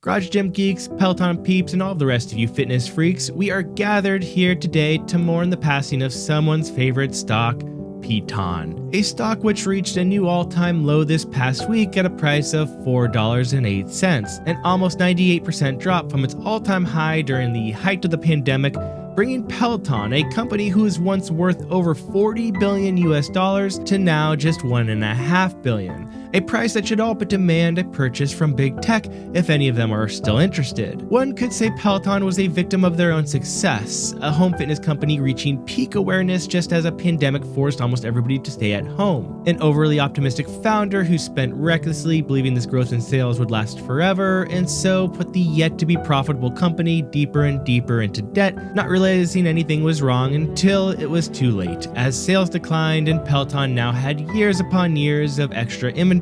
Garage Gym geeks, Peloton peeps, and all the rest of you fitness freaks, we are gathered here today to mourn the passing of someone's favorite stock, PTON. A stock which reached a new all-time low this past week at a price of $4.08, an almost 98% drop from its all-time high during the height of the pandemic, bringing Peloton, a company who was once worth over $40 billion to now just $1.5 billion. A price that should all but demand a purchase from big tech if any of them are still interested. One could say Peloton was a victim of their own success, a home fitness company reaching peak awareness just as a pandemic forced almost everybody to stay at home. An overly optimistic founder who spent recklessly believing this growth in sales would last forever, and so put the yet-to-be profitable company deeper and deeper into debt, not realizing anything was wrong until it was too late, as sales declined and Peloton now had years upon years of extra inventory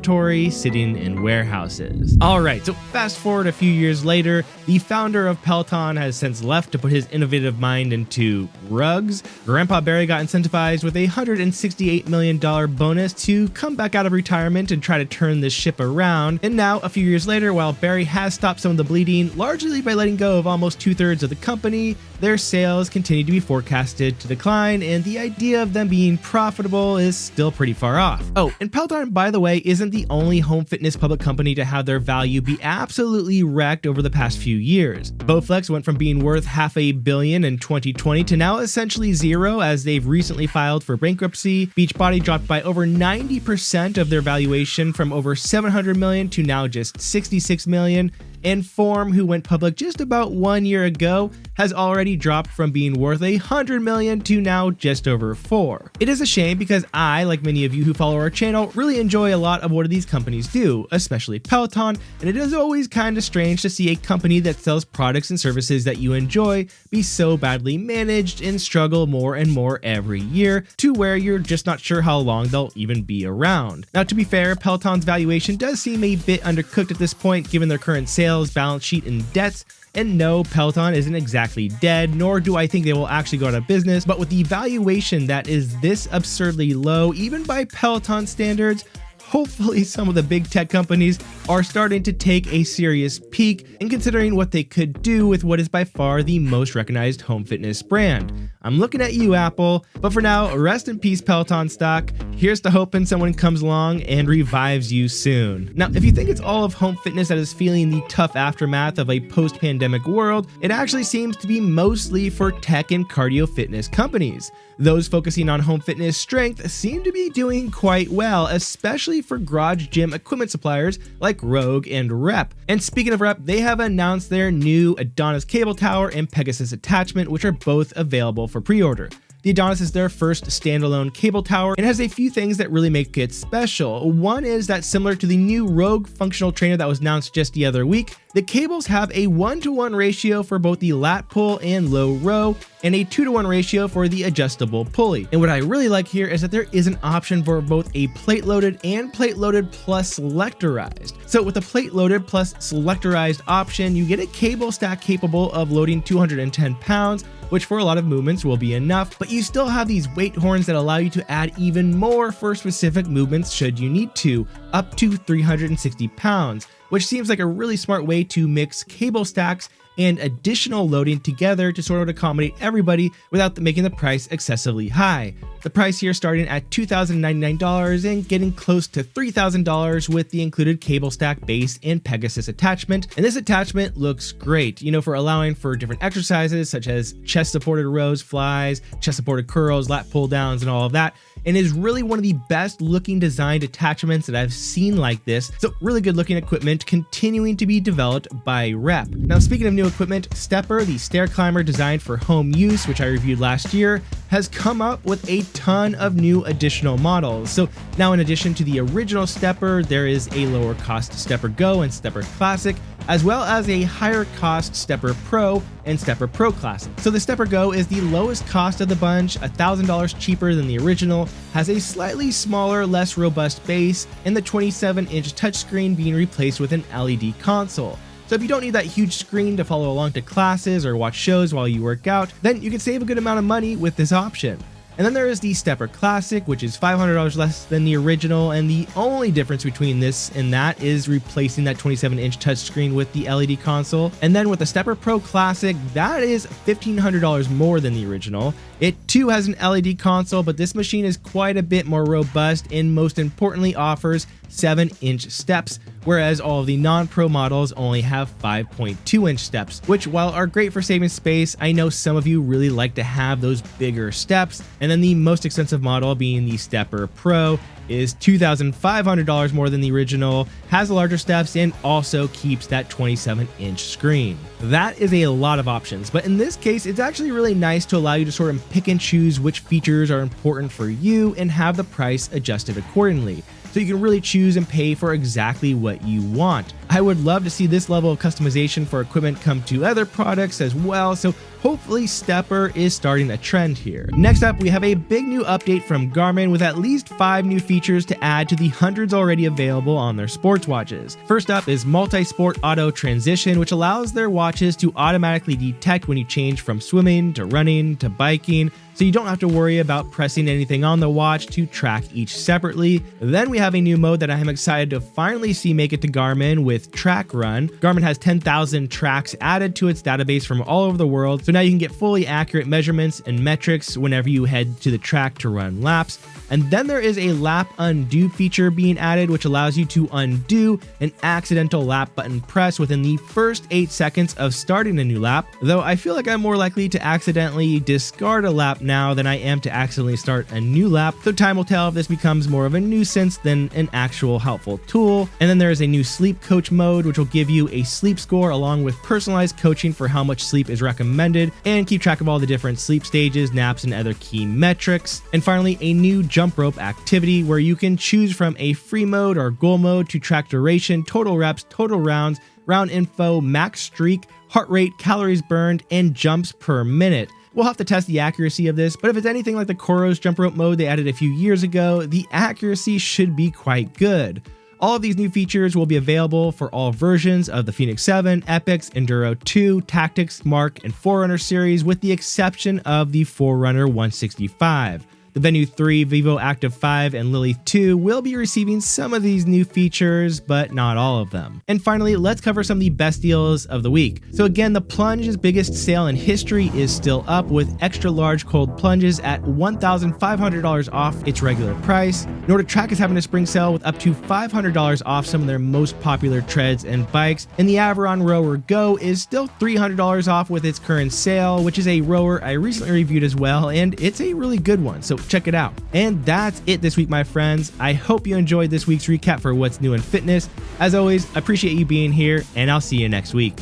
sitting in warehouses. Alright, so fast forward a few years later, the founder of Peloton has since left to put his innovative mind into rugs. Grandpa Barry got incentivized with a $168 million bonus to come back out of retirement and try to turn this ship around. And now, a few years later, while Barry has stopped some of the bleeding, largely by letting go of almost 2/3 of the company, their sales continue to be forecasted to decline, and the idea of them being profitable is still pretty far off. Oh, and Peloton, by the way, isn't the only home fitness public company to have their value be absolutely wrecked over the past few years. Bowflex went from being worth $500 million in 2020 to now essentially zero as they've recently filed for bankruptcy. Beachbody dropped by over 90% of their valuation from over $700 million to now just $66 million. And Form, who went public just about 1 year ago, has already dropped from being worth $100 million to now just over $4 million. It is a shame because I, like many of you who follow our channel, really enjoy a lot of what these companies do, especially Peloton, and it is always kind of strange to see a company that sells products and services that you enjoy be so badly managed and struggle more and more every year to where you're just not sure how long they'll even be around. Now, to be fair, Peloton's valuation does seem a bit undercooked at this point given their current sales, balance sheet, and debts. And no, Peloton isn't exactly dead, nor do I think they will actually go out of business, but with the valuation that is this absurdly low, even by Peloton standards, hopefully some of the big tech companies are starting to take a serious peek in considering what they could do with what is by far the most recognized home fitness brand. I'm looking at you, Apple, but for now, rest in peace, Peloton stock. Here's to hoping someone comes along and revives you soon. Now, if you think it's all of home fitness that is feeling the tough aftermath of a post-pandemic world, it actually seems to be mostly for tech and cardio fitness companies. Those focusing on home fitness strength seem to be doing quite well, especially for garage gym equipment suppliers like Rogue and Rep. And speaking of Rep, they have announced their new Adonis Cable Tower and Pegasus attachment, which are both available for pre-order. The Adonis is their first standalone cable tower and has a few things that really make it special. One is that similar to the new Rogue functional trainer that was announced just the other week, the cables have a 1-to-1 ratio for both the lat pull and low row, and a 2-to-1 ratio for the adjustable pulley. And what I really like here is that there is an option for both a plate loaded and plate loaded plus selectorized. So with a plate loaded plus selectorized option, you get a cable stack capable of loading 210 pounds, which for a lot of movements will be enough, but you still have these weight horns that allow you to add even more for specific movements should you need to, up to 360 pounds, which seems like a really smart way to mix cable stacks and additional loading together to sort of accommodate everybody without making the price excessively high. The price here starting at $2,099 and getting close to $3,000 with the included cable stack base and Pegasus attachment. And this attachment looks great, for allowing for different exercises such as chest supported rows, flies, chest supported curls, lat pull downs, and all of that. And is really one of the best looking designed attachments that I've seen like this. So really good looking equipment continuing to be developed by Rep. Now, speaking of new equipment, STEPR, the stair climber designed for home use, which I reviewed last year, has come up with a ton of new additional models. So now in addition to the original STEPR, there is a lower cost STEPR Go and STEPR Classic, as well as a higher cost STEPR Pro and STEPR Pro Classic. So the STEPR Go is the lowest cost of the bunch, $1,000 cheaper than the original, has a slightly smaller, less robust base, and the 27-inch touchscreen being replaced with an LED console. So if you don't need that huge screen to follow along to classes or watch shows while you work out, then you can save a good amount of money with this option. And then there is the STEPR Classic, which is $500 less than the original, and the only difference between this and that is replacing that 27-inch touchscreen with the LED console. And then with the STEPR Pro Classic, that is $1,500 more than the original. It too has an LED console, but this machine is quite a bit more robust and most importantly offers 7-inch steps, whereas all of the non-pro models only have 5.2-inch steps, which while are great for saving space, I know some of you really like to have those bigger steps. And then the most expensive model, being the STEPR Pro, is $2,500 more than the original, has larger steps, and also keeps that 27-inch screen. That is a lot of options, but in this case, it's actually really nice to allow you to sort of pick and choose which features are important for you and have the price adjusted accordingly, so you can really choose and pay for exactly what you want. I would love to see this level of customization for equipment come to other products as well, so hopefully STEPR is starting a trend here. Next up, we have a big new update from Garmin with at least 5 new features to add to the hundreds already available on their sports watches. First up is multi-sport auto transition, which allows their watches to automatically detect when you change from swimming to running to biking, so you don't have to worry about pressing anything on the watch to track each separately. Then we have a new mode that I am excited to finally see make it to Garmin with Track Run. Garmin has 10,000 tracks added to its database from all over the world, so now you can get fully accurate measurements and metrics whenever you head to the track to run laps. And then there is a lap undo feature being added, which allows you to undo an accidental lap button press within the first 8 seconds of starting a new lap, though I feel like I'm more likely to accidentally discard a lap now than I am to accidentally start a new lap, so time will tell if this becomes more of a nuisance than an actual helpful tool. And then there is a new sleep coach mode, which will give you a sleep score along with personalized coaching for how much sleep is recommended and keep track of all the different sleep stages, naps, and other key metrics. And finally, a new jump rope activity where you can choose from a free mode or goal mode to track duration, total reps, total rounds, round info, max streak, heart rate, calories burned, and jumps per minute. We'll have to test the accuracy of this, but if it's anything like the Koros jump rope mode they added a few years ago, the accuracy should be quite good. All of these new features will be available for all versions of the Fenix 7, Epix, Enduro 2, Tactics, Mark, and Forerunner series, with the exception of the Forerunner 165. The Venue 3, Vivo Active 5, and Lily 2 will be receiving some of these new features, but not all of them. And finally, let's cover some of the best deals of the week. So again, the Plunge's biggest sale in history is still up, with extra large cold plunges at $1,500 off its regular price. NordicTrack is having a spring sale with up to $500 off some of their most popular treads and bikes, and the Averon Rower Go is still $300 off with its current sale, which is a rower I recently reviewed as well, and it's a really good one, so check it out. And that's it this week, my friends. I hope you enjoyed this week's recap for what's new in fitness. As always, I appreciate you being here, and I'll see you next week.